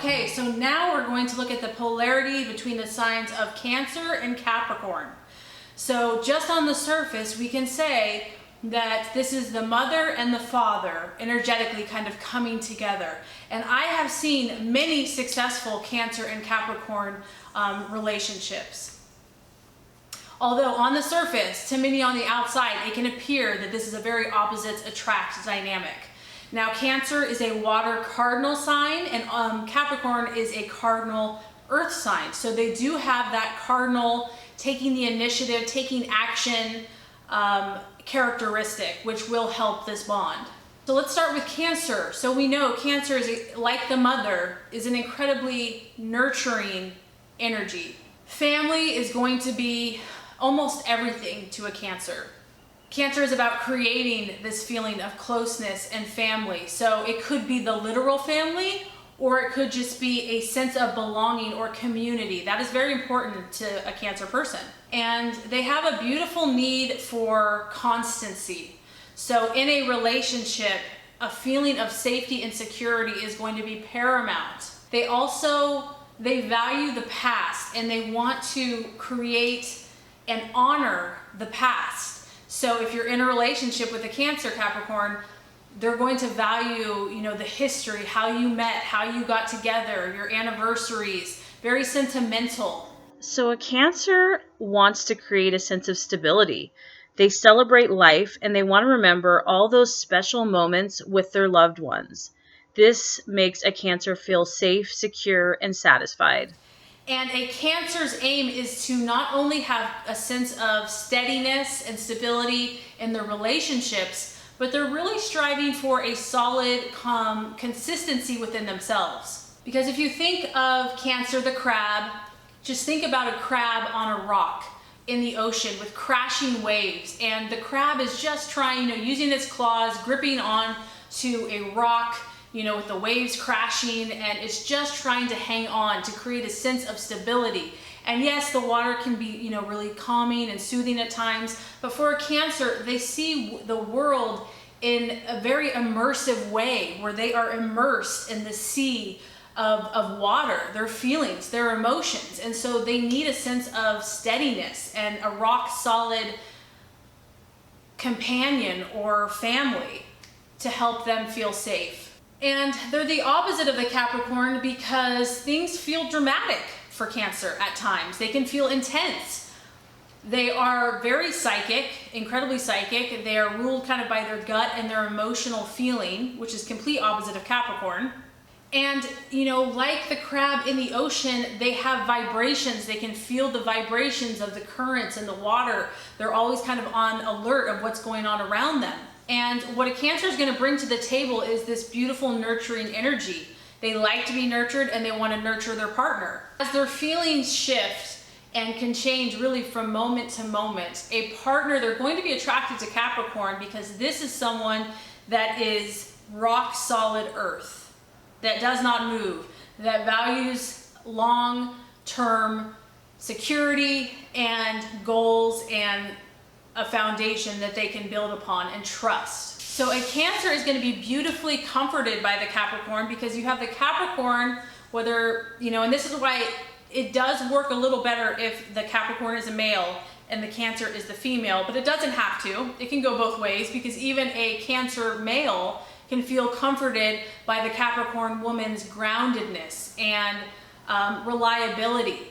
Okay, so now we're going to look at the polarity between the signs of Cancer and Capricorn. So just on the surface, we can say that this is the mother and the father energetically kind of coming together. And I have seen many successful Cancer and Capricorn relationships. Although on the surface, to many on the outside, it can appear that this is a very opposites attract dynamic. Now, Cancer is a water cardinal sign, and Capricorn is a cardinal earth sign. So they do have that cardinal taking the initiative, taking action characteristic, which will help this bond. So let's start with Cancer. So we know Cancer is, like the mother, is an incredibly nurturing energy. Family is going to be almost everything to a Cancer. Cancer is about creating this feeling of closeness and family. So it could be the literal family, or it could just be a sense of belonging or community. That is very important to a Cancer person. And they have a beautiful need for constancy. So in a relationship, a feeling of safety and security is going to be paramount. They value the past, and they want to create and honor the past. So if you're in a relationship with a Cancer Capricorn, they're going to value, the history, how you met, how you got together, your anniversaries, very sentimental. So a Cancer wants to create a sense of stability. They celebrate life, and they want to remember all those special moments with their loved ones. This makes a Cancer feel safe, secure, and satisfied. And a Cancer's aim is to not only have a sense of steadiness and stability in their relationships, but they're really striving for a solid consistency within themselves. Because if you think of Cancer, the crab, just think about a crab on a rock in the ocean with crashing waves. And the crab is just trying, using its claws, gripping on to a rock, with the waves crashing, and it's just trying to hang on to create a sense of stability. And yes, the water can be, really calming and soothing at times, but for a Cancer, they see the world in a very immersive way, where they are immersed in the sea of water, their feelings, their emotions. And so they need a sense of steadiness and a rock solid companion or family to help them feel safe. And they're the opposite of the Capricorn because things feel dramatic for Cancer at times. They can feel intense. They are very psychic, incredibly psychic. They are ruled kind of by their gut and their emotional feeling, which is complete opposite of Capricorn. And, like the crab in the ocean, they have vibrations. They can feel the vibrations of the currents and the water. They're always kind of on alert of what's going on around them. And what a Cancer is going to bring to the table is this beautiful nurturing energy. They like to be nurtured, and they want to nurture their partner. As their feelings shift and can change really from moment to moment, a partner, they're going to be attracted to Capricorn because this is someone that is rock solid earth, that does not move, that values long-term security and goals and a foundation that they can build upon and trust. So a Cancer is going to be beautifully comforted by the Capricorn because you have the Capricorn, whether, and this is why it does work a little better if the Capricorn is a male and the Cancer is the female, but it doesn't have to. It can go both ways because even a Cancer male can feel comforted by the Capricorn woman's groundedness and reliability.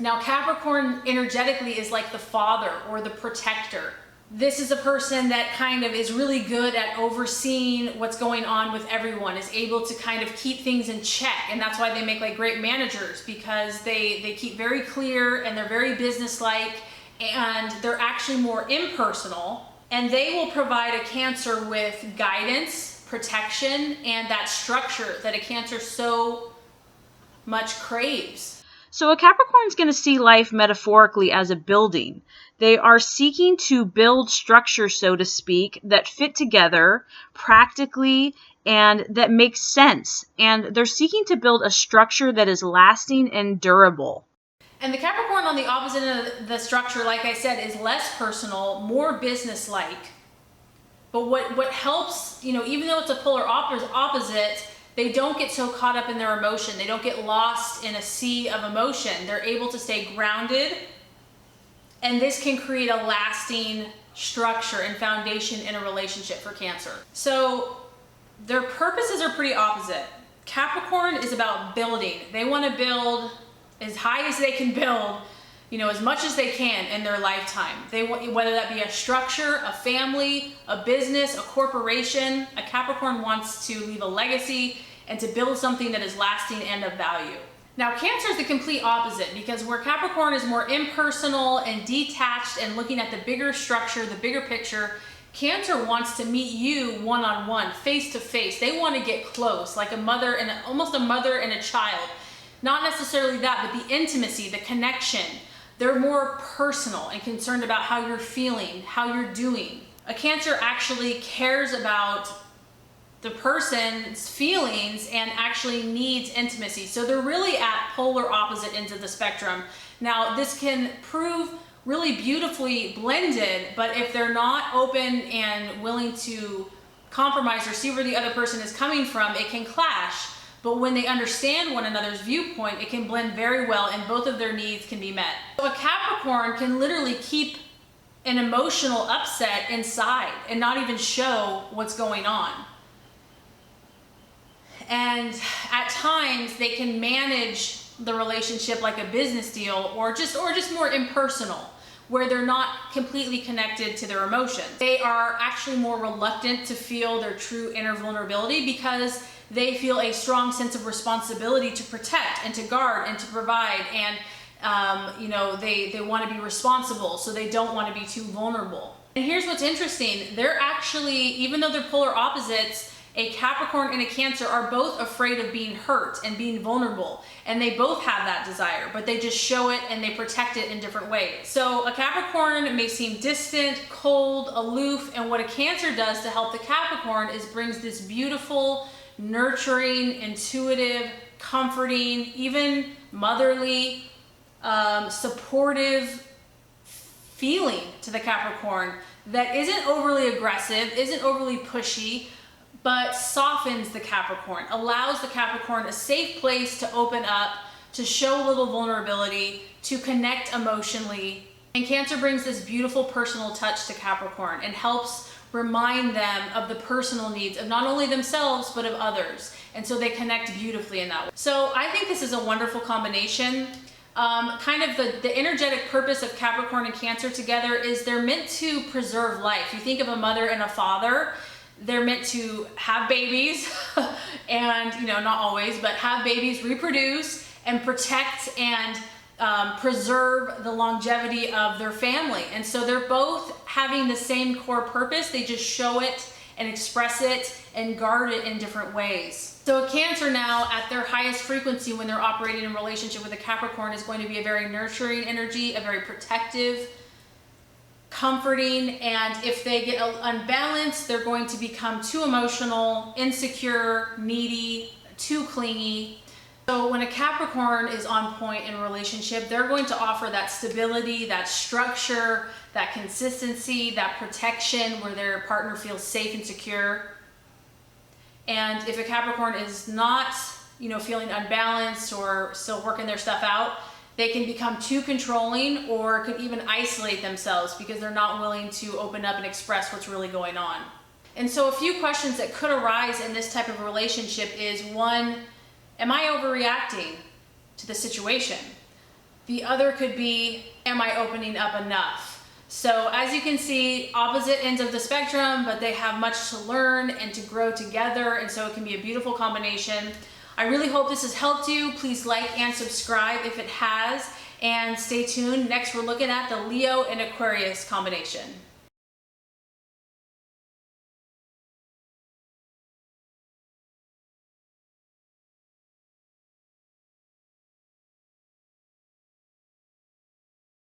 Now, Capricorn energetically is like the father or the protector. This is a person that kind of is really good at overseeing what's going on with everyone, is able to kind of keep things in check. And that's why they make great managers, because they keep very clear and they're very businesslike, and they're actually more impersonal. And they will provide a Cancer with guidance, protection, and that structure that a Cancer so much craves. So a Capricorn is going to see life metaphorically as a building. They are seeking to build structures, so to speak, that fit together practically and that makes sense. And they're seeking to build a structure that is lasting and durable. And the Capricorn on the opposite of the structure, like I said, is less personal, more business-like. But what helps, even though it's a polar opposite, they don't get so caught up in their emotion. They don't get lost in a sea of emotion. They're able to stay grounded, and this can create a lasting structure and foundation in a relationship for Cancer. So their purposes are pretty opposite. Capricorn is about building. They want to build as high as they can build, as much as they can in their lifetime. They want, whether that be a structure, a family, a business, a corporation. A Capricorn wants to leave a legacy and to build something that is lasting and of value. Now, Cancer is the complete opposite, because where Capricorn is more impersonal and detached and looking at the bigger structure, the bigger picture, Cancer wants to meet you one-on-one, face-to-face. They want to get close, like almost a mother and a child. Not necessarily that, but the intimacy, the connection. They're more personal and concerned about how you're feeling, how you're doing. A Cancer actually cares about the person's feelings and actually needs intimacy. So they're really at polar opposite ends of the spectrum. Now, this can prove really beautifully blended, but if they're not open and willing to compromise or see where the other person is coming from, it can clash. But when they understand one another's viewpoint, it can blend very well and both of their needs can be met. So a Capricorn can literally keep an emotional upset inside and not even show what's going on. And at times they can manage the relationship like a business deal or just more impersonal, where they're not completely connected to their emotions. They are actually more reluctant to feel their true inner vulnerability because they feel a strong sense of responsibility to protect and to guard and to provide, and they want to be responsible, so they don't want to be too vulnerable. And here's what's interesting. They're actually, even though they're polar opposites, a Capricorn and a Cancer are both afraid of being hurt and being vulnerable, and they both have that desire, but they just show it and they protect it in different ways. So a Capricorn may seem distant, cold, aloof, and what a Cancer does to help the Capricorn is brings this beautiful, nurturing, intuitive, comforting, even motherly, supportive feeling to the Capricorn that isn't overly aggressive, isn't overly pushy, but softens the Capricorn, allows the Capricorn a safe place to open up, to show a little vulnerability, to connect emotionally. And Cancer brings this beautiful personal touch to Capricorn and helps remind them of the personal needs of not only themselves, but of others. And so they connect beautifully in that way. So I think this is a wonderful combination. Kind of the energetic purpose of Capricorn and Cancer together is they're meant to preserve life. You think of a mother and a father, they're meant to have babies and, not always, but have babies, reproduce, and protect and preserve the longevity of their family. And so they're both having the same core purpose. They just show it and express it and guard it in different ways. So a Cancer now at their highest frequency when they're operating in relationship with a Capricorn is going to be a very nurturing energy, a very protective, comforting, and if they get unbalanced, they're going to become too emotional, insecure, needy, too clingy. So when a Capricorn is on point in a relationship, they're going to offer that stability, that structure, that consistency, that protection where their partner feels safe and secure. And if a Capricorn is not, feeling unbalanced or still working their stuff out, they can become too controlling or could even isolate themselves because they're not willing to open up and express what's really going on. And so a few questions that could arise in this type of relationship is, one, am I overreacting to the situation? The other could be, am I opening up enough? So as you can see, opposite ends of the spectrum, but they have much to learn and to grow together, and so it can be a beautiful combination. I really hope this has helped you. Please like and subscribe if it has, and stay tuned. Next, we're looking at the Leo and Aquarius combination.